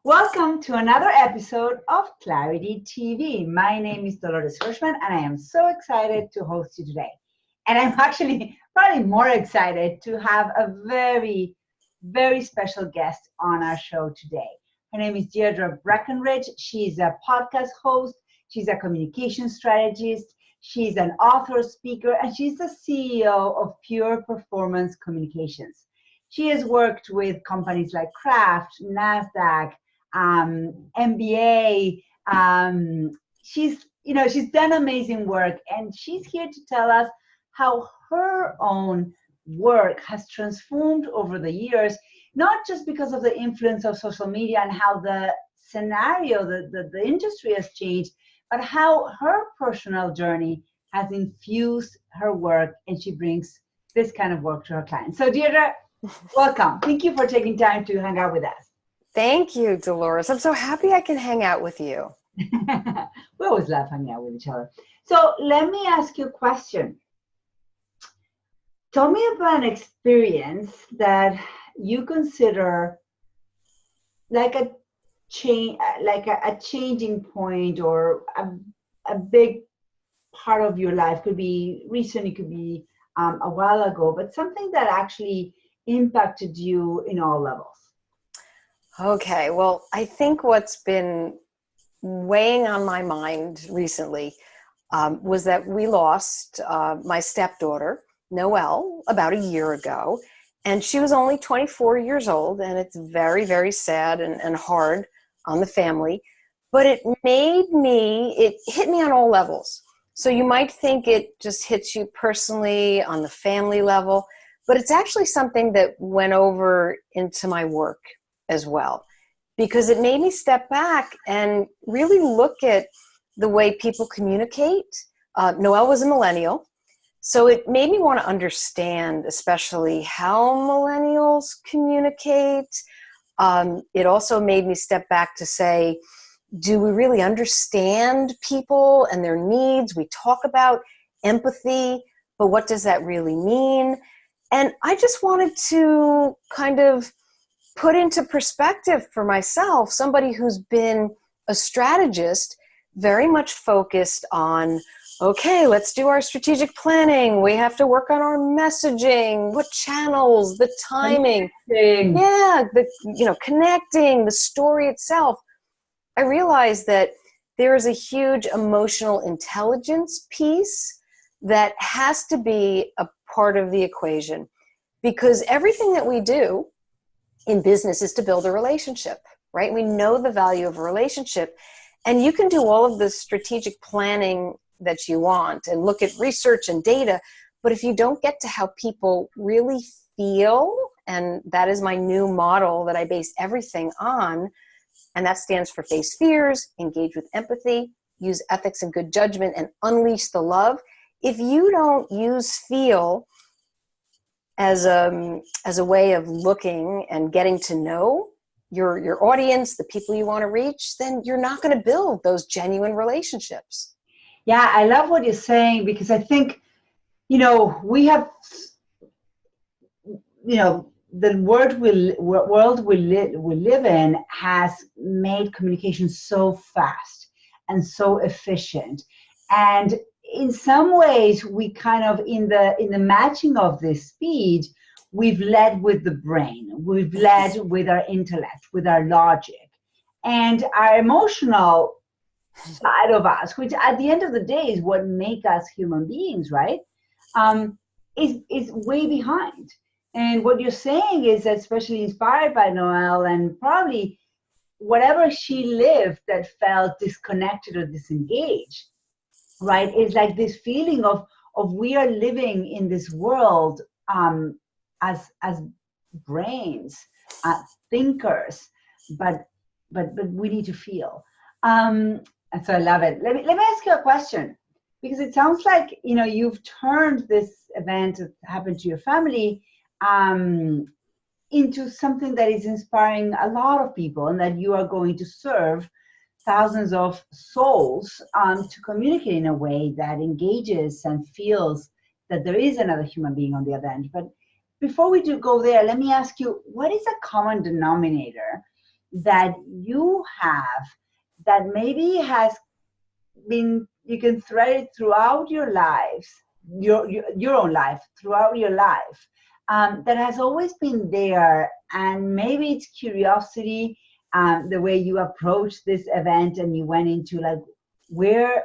Welcome to another episode of Clarity TV. My name is Dolores Hirschman, and I am so excited to host you today. And I'm actually probably more excited to have a very, very special guest on our show today. Her name is Deirdre Breakenridge. She's a podcast host. She's a communication strategist. She's an author, speaker, and she's the CEO of Pure Performance Communications. She has worked with companies like Kraft, NASDAQ, MBA. She's done amazing work, and she's here to tell us how her own work has transformed over the years, not just because of the influence of social media and how the scenario, the industry has changed, but how her personal journey has infused her work, and she brings this kind of work to her clients. So Deirdre, welcome. Thank you for taking time to hang out with us. Thank you, Dolores. I'm so happy I can hang out with you. We always love hanging out with each other. So let me ask you a question. Tell me about an experience that you consider like a changing point, or a big part of your life. Could be recent, it could be a while ago, but something that actually impacted you in all levels. Okay, well, I think what's been weighing on my mind recently was that we lost my stepdaughter, Noelle, about a year ago. And she was only 24 years old, and it's very, very sad and hard on the family. But it hit me on all levels. So you might think it just hits you personally on the family level, but it's actually something that went over into my work as well, because it made me step back and really look at the way people communicate. Noelle was a millennial, so it made me want to understand especially how millennials communicate. It also made me step back to say, do we really understand people and their needs? We talk about empathy, but what does that really mean? And I just wanted to kind of put into perspective for myself, somebody who's been a strategist, very much focused on, okay, let's do our strategic planning. We have to work on our messaging, what channels, the timing. Connecting, the story itself. I realized that there is a huge emotional intelligence piece that has to be a part of the equation, because everything that we do in business is to build a relationship, right? We know the value of a relationship, and you can do all of the strategic planning that you want and look at research and data, but if you don't get to how people really feel, and that is my new model that I base everything on, and that stands for face fears, engage with empathy, use ethics and good judgment, and unleash the love. If you don't use feel as a way of looking and getting to know your audience, the people you want to reach, then you're not going to build those genuine relationships. Yeah, I love what you're saying, because I think, we have, the world we live in has made communication so fast and so efficient. And in some ways, we kind of, in the matching of this speed, we've led with the brain, we've led with our intellect, with our logic, and our emotional side of us, which at the end of the day is what make us human beings, right? Is way behind. And what you're saying is, especially inspired by Noelle, and probably whatever she lived that felt disconnected or disengaged, right? It's like this feeling of we are living in this world as brains, thinkers, but we need to feel. And so I love it. Let me ask you a question, because it sounds like you've turned this event that happened to your family into something that is inspiring a lot of people, and that you are going to serve thousands of souls to communicate in a way that engages and feels that there is another human being on the other end. But before we do go there, let me ask you, what is a common denominator that you have that maybe has been, you can thread it throughout your lives, your own life, throughout your life, that has always been there. And maybe it's curiosity, the way you approached this event and you went into like, where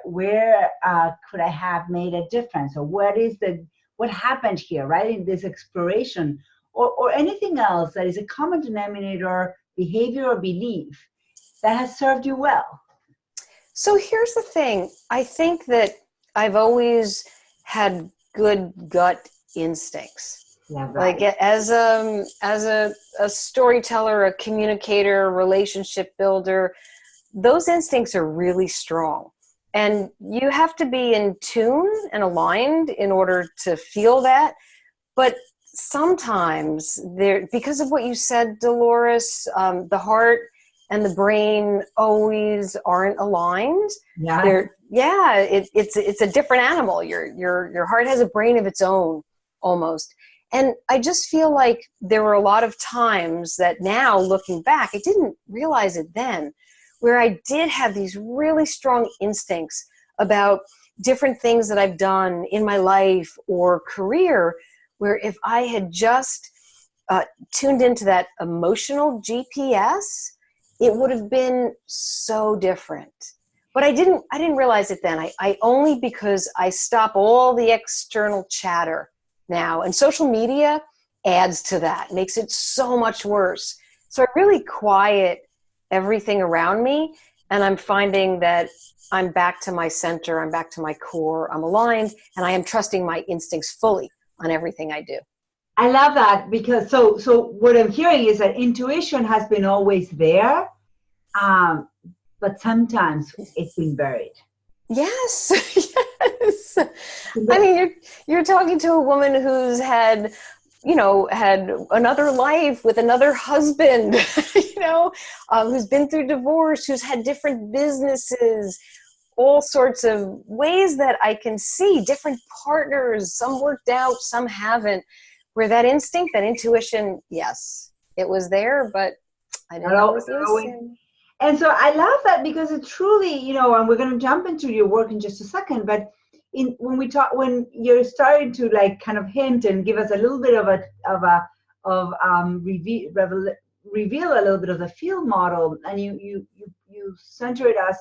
could I have made a difference, or what happened here, right, in this exploration, or anything else that is a common denominator, behavior or belief that has served you well. So here's the thing. I think that I've always had good gut instincts. Yeah, right. Like as a storyteller, a communicator, a relationship builder, those instincts are really strong. And you have to be in tune and aligned in order to feel that. But sometimes because of what you said, Dolores, the heart and the brain always aren't aligned. Yeah. It's a different animal. Your heart has a brain of its own almost. And I just feel like there were a lot of times that now looking back, I didn't realize it then, where I did have these really strong instincts about different things that I've done in my life or career, where if I had just tuned into that emotional GPS, it would have been so different. But I didn't realize it then. I only because I stop all the external chatter now. And social media adds to that, makes it so much worse. So I really quiet everything around me, and I'm finding that I'm back to my center, I'm back to my core, I'm aligned, and I am trusting my instincts fully on everything I do. I love that, because so what I'm hearing is that intuition has been always there, but sometimes it's been buried. Yes, yes. I mean, you're talking to a woman who's had another life with another husband, who's been through divorce, who's had different businesses, all sorts of ways that I can see, different partners, some worked out, some haven't, where that instinct, that intuition, yes, it was there, but I didn't always listen. And so I love that, because it truly, and we're going to jump into your work in just a second, but when you're starting to like kind of hint and give us a little bit reveal a little bit of the field model, and you centered us,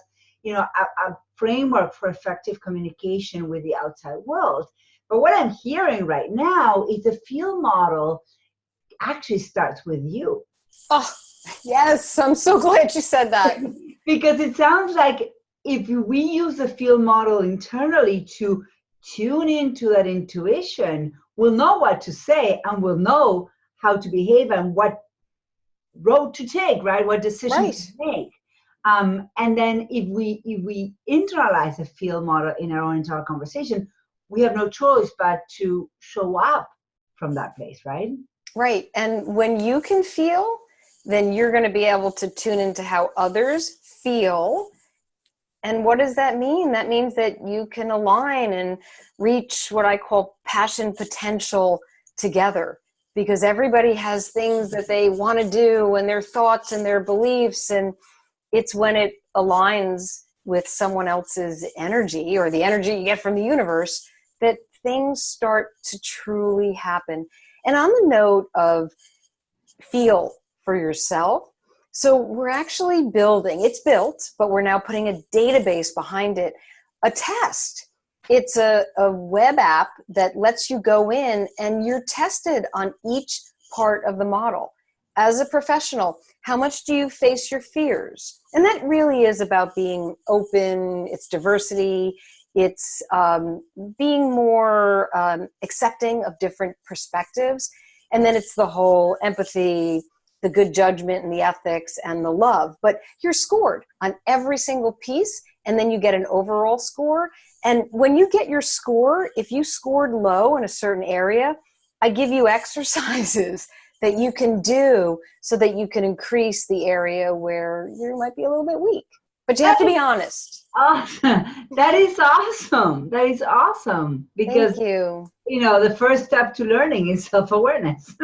a framework for effective communication with the outside world. But what I'm hearing right now is the field model actually starts with you. Oh, yes. I'm so glad you said that. Because it sounds like if we use the field model internally to tune into that intuition, we'll know what to say and we'll know how to behave and what road to take, right? What decisions to make. And then if we internalize the field model in our own internal conversation, we have no choice but to show up from that place, right? Right. And when you can feel, then you're going to be able to tune into how others feel. And what does that mean? That means that you can align and reach what I call passion potential together, because everybody has things that they want to do and their thoughts and their beliefs. And it's when it aligns with someone else's energy, or the energy you get from the universe, that things start to truly happen. And on the note of feel for yourself, so we're actually building, it's built, but we're now putting a database behind it, a test. It's a web app that lets you go in and you're tested on each part of the model. As a professional, how much do you face your fears? And that really is about being open, it's diversity, it's being more accepting of different perspectives. And then it's the whole empathy, the good judgment and the ethics and the love. But you're scored on every single piece, and then you get an overall score. And when you get your score, if you scored low in a certain area, I give you exercises that you can do so that you can increase the area where you might be a little bit weak. but you have to be honest. Awesome. That is awesome. That is awesome. Because, Thank you. The first step to learning is self-awareness.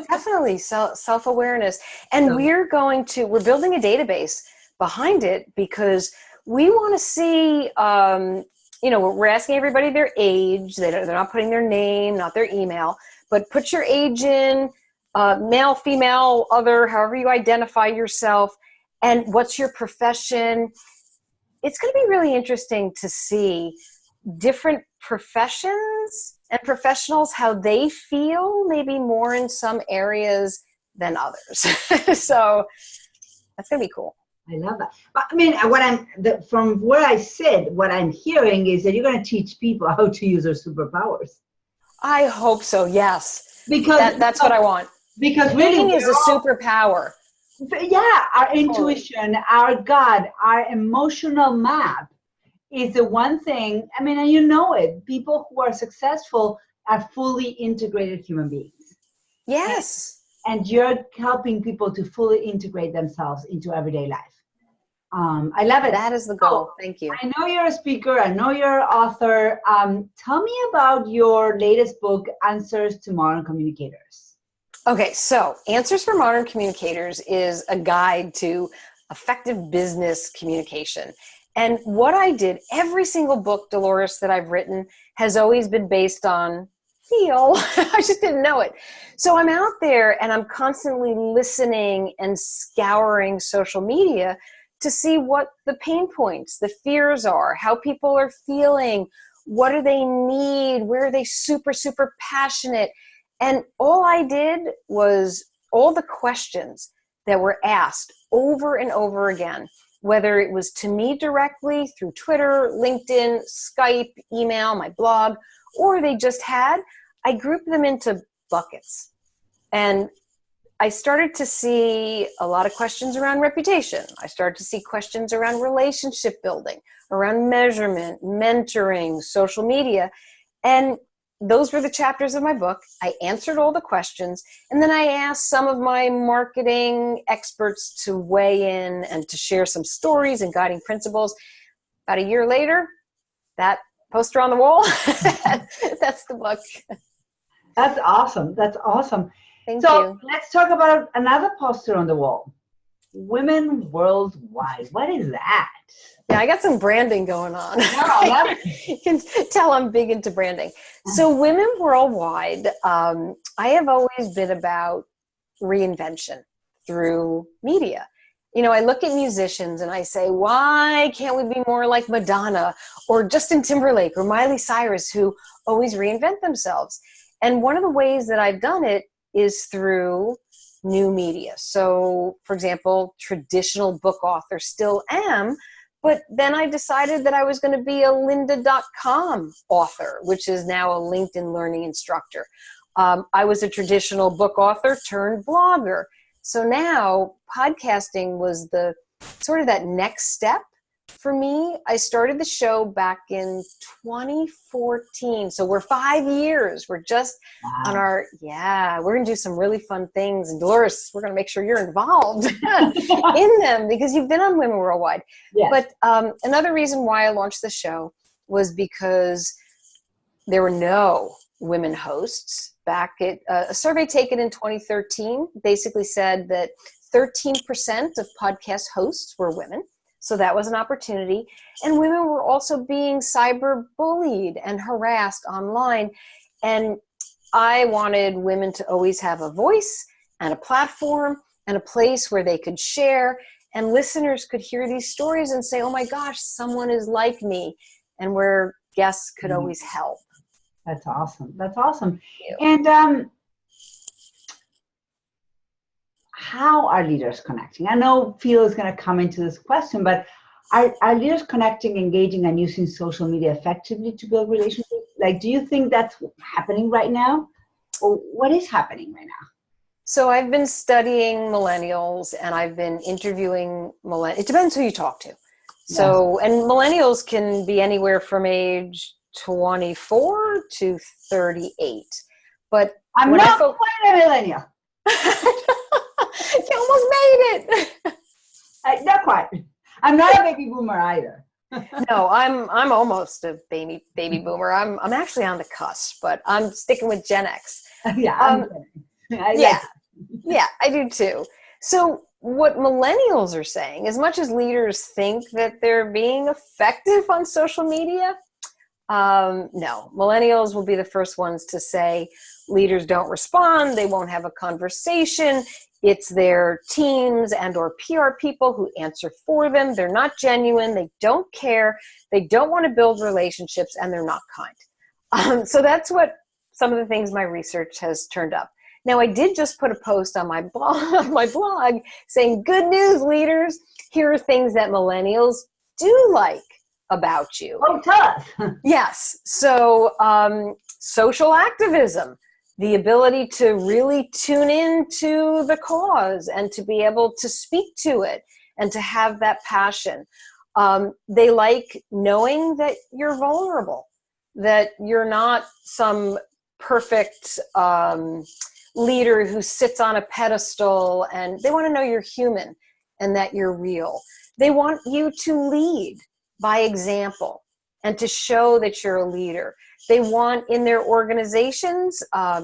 Definitely self-awareness. And So, we're building a database behind it because we want to see, we're asking everybody their age. They're not putting their name, not their email, but put your age in, male, female, other, however you identify yourself, and what's your profession. It's going to be really interesting to see different professions and professionals, how they feel, maybe more in some areas than others. So that's going to be cool. I love that. I mean, from where I sit, what I'm hearing is that you're going to teach people how to use their superpowers. I hope so. Yes. Because that's what I want. Because reading is a superpower. Yeah, our intuition, our gut, our emotional map is the one thing. I mean, and you know it. People who are successful are fully integrated human beings. Yes. And you're helping people to fully integrate themselves into everyday life. I love it. That is the goal. Thank you. I know you're a speaker. I know you're an author. Tell me about your latest book, Answers to Modern Communicators. Okay, so Answers for Modern Communicators is a guide to effective business communication. And what I did, every single book, Dolores, that I've written has always been based on feel. I just didn't know it. So I'm out there and I'm constantly listening and scouring social media to see what the pain points, the fears are, how people are feeling, what do they need, where are they super, super passionate. And all I did was all the questions that were asked over and over again, whether it was to me directly through Twitter, LinkedIn, Skype, email, my blog, or they just had, I grouped them into buckets. And I started to see a lot of questions around reputation. I started to see questions around relationship building, around measurement, mentoring, social media. And those were the chapters of my book. I answered all the questions. And then I asked some of my marketing experts to weigh in and to share some stories and guiding principles. About a year later, that poster on the wall, that's the book. That's awesome. That's awesome. Thank so you. Let's talk about another poster on the wall. Women Worldwide. What is that? Yeah, I got some branding going on. No, you can tell I'm big into branding. So Women Worldwide, I have always been about reinvention through media. You know, I look at musicians and I say, why can't we be more like Madonna or Justin Timberlake or Miley Cyrus, who always reinvent themselves? And one of the ways that I've done it is through new media. So, for example, traditional book author still am, but then I decided that I was going to be a lynda.com author, which is now a LinkedIn learning instructor. I was a traditional book author turned blogger. So now podcasting was the sort of that next step for me. I started the show back in 2014. So we're 5 years. We're just on our, we're going to do some really fun things. And Dolores, we're going to make sure you're involved in them because you've been on Women Worldwide. Yes. But another reason why I launched the show was because there were no women hosts. Back at a survey taken in 2013 basically said that 13% of podcast hosts were women. So that was an opportunity. And women were also being cyber bullied and harassed online. And I wanted women to always have a voice and a platform and a place where they could share, and listeners could hear these stories and say, oh my gosh, someone is like me, and where guests could always help. That's awesome. That's awesome. And how are leaders connecting? I know Phil is going to come into this question, but are leaders connecting, engaging, and using social media effectively to build relationships? Like, do you think that's happening right now? Or what is happening right now? So I've been studying millennials and I've been interviewing millennials. It depends who you talk to. So, and millennials can be anywhere from age 24 to 38. But I'm not quite a millennial. You almost made it. Not quite. I'm not a baby boomer either. No, I'm almost a baby boomer. I'm actually on the cusp, but I'm sticking with Gen X. Yeah, I Yeah, like yeah, I do too. So what millennials are saying, as much as leaders think that they're being effective on social media, no, millennials will be the first ones to say leaders don't respond. They won't have a conversation. It's their teams and or PR people who answer for them. They're not genuine. They don't care. They don't want to build relationships, and they're not kind. So that's what some of the things my research has turned up. Now, I did just put a post on my blog saying, good news, leaders. Here are things that millennials do like about you. Oh, tell us. Yes. So social activism, the ability to really tune into the cause and to be able to speak to it and to have that passion. They like knowing that you're vulnerable, that you're not some perfect leader who sits on a pedestal, and they want to know you're human and that you're real. They want you to lead by example and to show that you're a leader. They want in their organizations,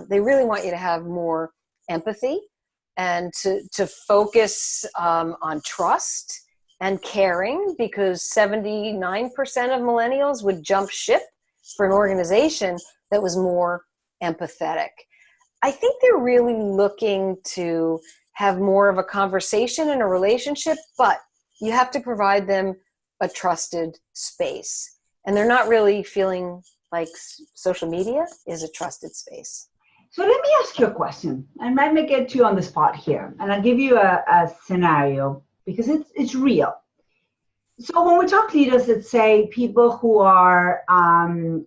they really want you to have more empathy and to focus on trust and caring, because 79% of millennials would jump ship for an organization that was more empathetic. I think they're really looking to have more of a conversation and a relationship, but you have to provide them a trusted space. And they're not really feeling like social media is a trusted space. So let me ask you a question. I might get you on the spot here, and I'll give you a scenario because it's real. So when we talk leaders, let's say people who are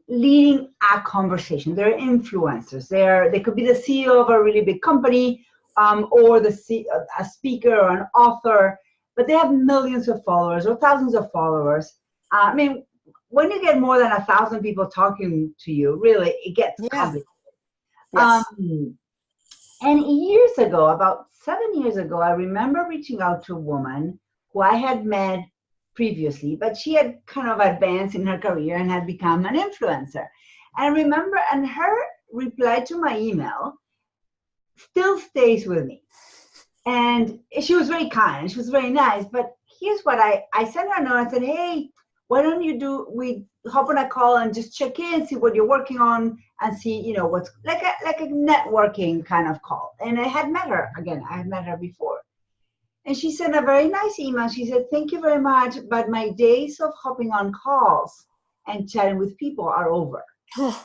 leading a conversation, they're influencers. They could be the CEO of a really big company, or a speaker or an author, but they have millions of followers or thousands of followers. I mean, when you get more than 1,000 people talking to you, really, it gets complicated. Yes. And years ago, about 7 years ago, I remember reaching out to a woman who I had met previously, but she had kind of advanced in her career and had become an influencer. And I remember, and her reply to my email still stays with me. And she was very kind, she was very nice, but here's what I sent her a note. I said, hey, why don't we hop on a call and just check in, see what you're working on, and see, what's like a networking kind of call. And I had met her before. And she sent a very nice email. She said, thank you very much, but my days of hopping on calls and chatting with people are over. And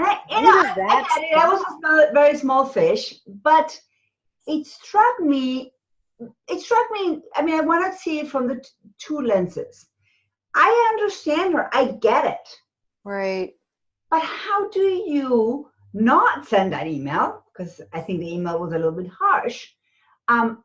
I was a very small fish, but it struck me, I mean, I want to see it from the two lenses. I understand her, I get it. Right. But how do you not send that email? Because I think the email was a little bit harsh. How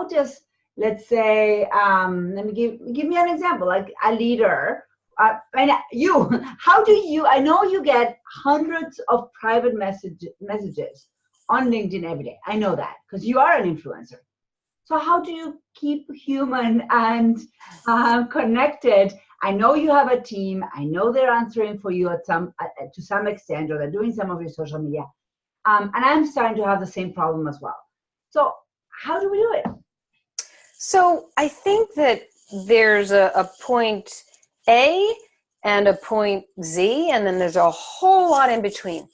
does, let's say, let me give me an example, like a leader, and I know you get hundreds of private messages on LinkedIn every day. I know that because you are an influencer. So how do you keep human and connected? I know you have a team. I know they're answering for you to some extent, or they're doing some of your social media. And I'm starting to have the same problem as well. So how do we do it? So I think that there's a point A and a point Z, and then there's a whole lot in between.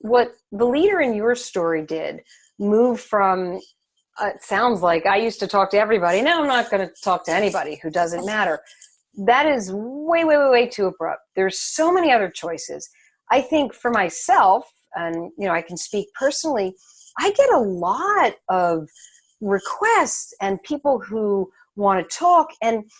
What the leader in your story did move from, it sounds like I used to talk to everybody. Now I'm not going to talk to anybody who doesn't matter. That is way, way, way, way too abrupt. There's so many other choices. I think for myself, and I can speak personally, I get a lot of requests and people who want to talk, and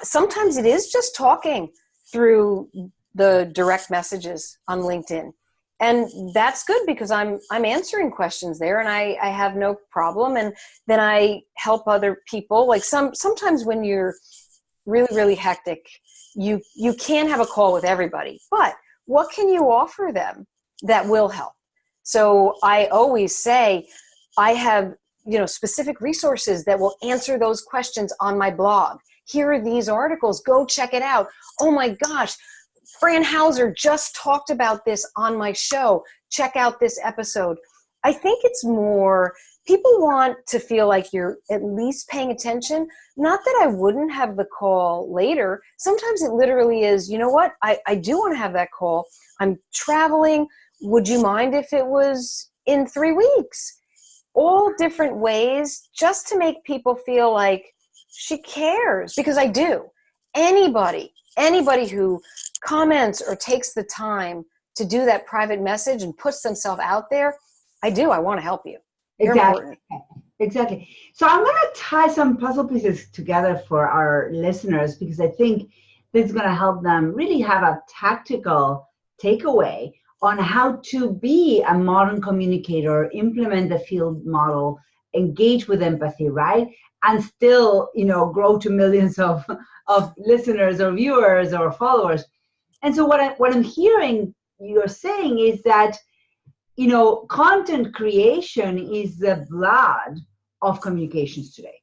sometimes it is just talking through the direct messages on LinkedIn, and that's good because I'm answering questions there, and I have no problem. And then I help other people. Like sometimes when you're really, really hectic, you can't have a call with everybody, but what can you offer them that will help? So I always say, I have specific resources that will answer those questions on my blog. Here are these articles. Go check it out. Oh my gosh, Fran Hauser just talked about this on my show. Check out this episode. I think it's more, people want to feel like you're at least paying attention. Not that I wouldn't have the call later. Sometimes it literally is, you know what? I do want to have that call. I'm traveling. Would you mind if it was in 3 weeks? All different ways just to make people feel like she cares, because I do. Anybody who comments or takes the time to do that private message and puts themselves out there, I want to help you. You're important. Exactly. So I'm going to tie some puzzle pieces together for our listeners, because I think this is going to help them really have a tactical takeaway on how to be a modern communicator, implement the field model, engage with empathy, right? And still, grow to millions of listeners or viewers or followers. And so what I'm hearing you're saying is that, content creation is the blood of communications today.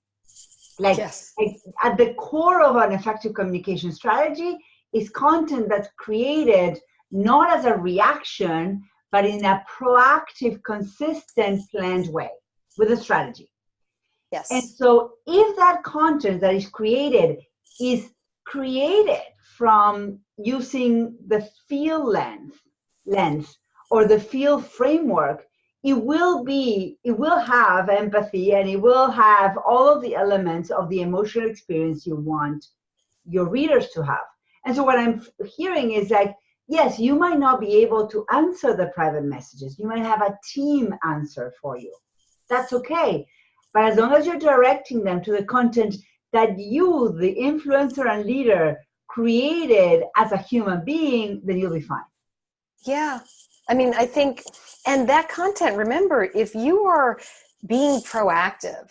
Yes. Like at the core of an effective communication strategy is content that's created not as a reaction, but in a proactive, consistent, planned way with a strategy. Yes. And so if that content that is created from using the feel lens or the feel framework, it will have empathy, and it will have all of the elements of the emotional experience you want your readers to have. And so what I'm hearing is like, yes, you might not be able to answer the private messages. You might have a team answer for you. That's okay. But as long as you're directing them to the content that you, the influencer and leader, created as a human being, then you'll be fine. Yeah. I mean, I think, and that content, remember, if you are being proactive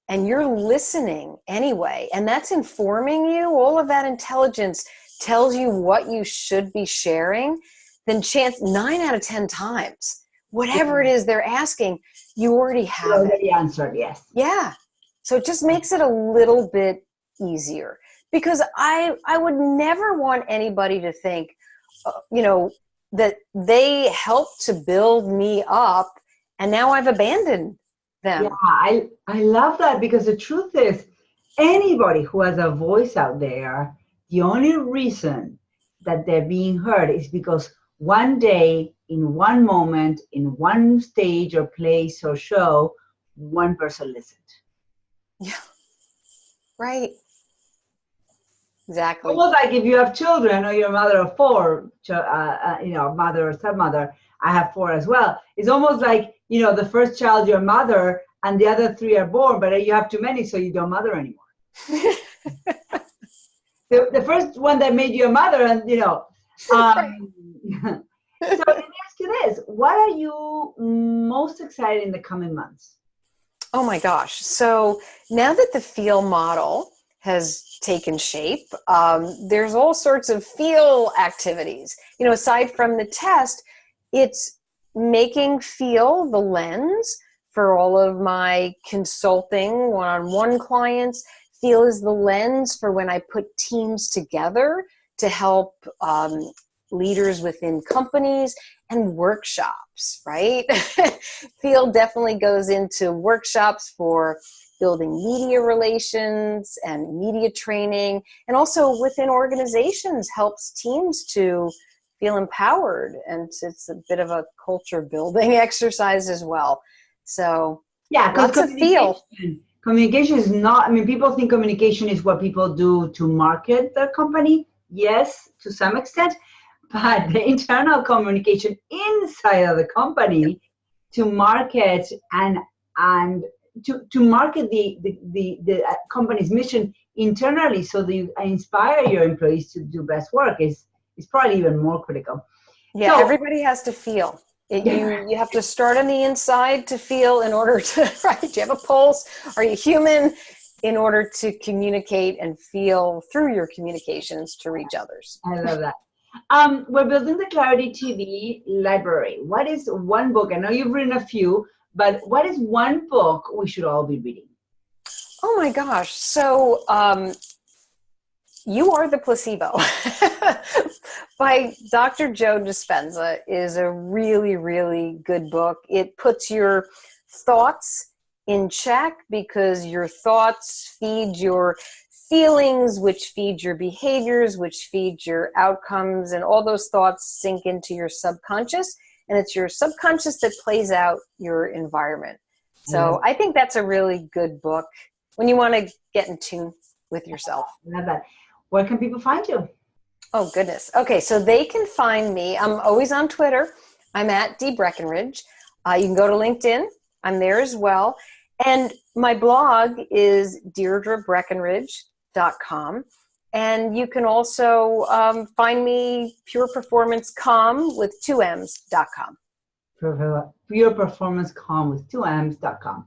and you're listening anyway, and that's informing you, all of that intelligence tells you what you should be sharing, then 9 out of 10 times, whatever it is they're asking, you already have already answered, yes. Yeah. So it just makes it a little bit easier, because I would never want anybody to think, that they helped to build me up and now I've abandoned them. Yeah, I love that, because the truth is, anybody who has a voice out there, the only reason that they're being heard is because one day, in one moment, in one stage or place or show, one person listened. Yeah. Right. Exactly. Almost like if you have children, or you're a mother of 4, mother or stepmother. I have 4 as well. It's almost like, the first child your mother, and the other 3 are born, but you have too many, so you don't mother anymore. The first one that made you a mother, and So let me ask you this: what are you most excited in the coming months? Oh my gosh! So now that the feel model has taken shape, there's all sorts of feel activities. Aside from the test, it's making feel the lens for all of my consulting one-on-one clients. Feel is the lens for when I put teams together to help leaders within companies, and workshops, right? Feel definitely goes into workshops for building media relations and media training, and also within organizations helps teams to feel empowered, and it's a bit of a culture building exercise as well. So yeah, lots of feel. Communication is not, people think communication is what people do to market their company. Yes, to some extent, but the internal communication inside of the company to market and to market the company's mission internally, so that you inspire your employees to do best work is probably even more critical. Yeah, so, everybody has to feel. You have to start on the inside to feel in order to, right? Do you have a pulse? Are you human? In order to communicate and feel through your communications to reach others. I love that. We're building the Clarity TV library. What is one book? I know you've written a few, But what is one book we should all be reading? Oh my gosh. So You Are the Placebo by Dr. Joe Dispenza is a really, really good book. It puts your thoughts in check because your thoughts feed your feelings, which feed your behaviors, which feed your outcomes, and all those thoughts sink into your subconscious, and it's your subconscious that plays out your environment. So I think that's a really good book when you want to get in tune with yourself. I love that. Where can people find you? Oh, goodness. Okay, so they can find me. I'm always on Twitter. I'm at Deirdre Breakenridge. You can go to LinkedIn. I'm there as well. And my blog is DeirdreBreakenridge.com. And you can also find me pureperformancecom with 2Ms.com. Pureperformancecom with 2Ms.com.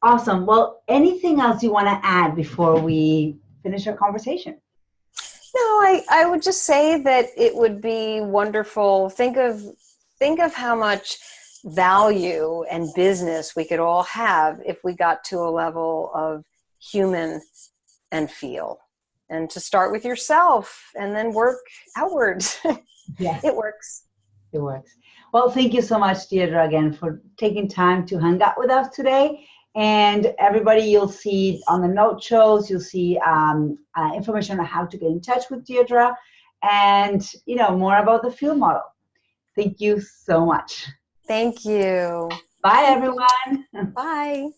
Awesome. Well, anything else you want to add before we finish our conversation? No, I would just say that it would be wonderful. Think of how much value and business we could all have if we got to a level of human and feel. And to start with yourself and then work outwards. Yes. It works. It works. Well, thank you so much, Deirdre, again, for taking time to hang out with us today. And everybody, you'll see on the note shows, you'll see information on how to get in touch with Deirdre and, more about the field model. Thank you so much. Thank you. Bye, everyone. Bye.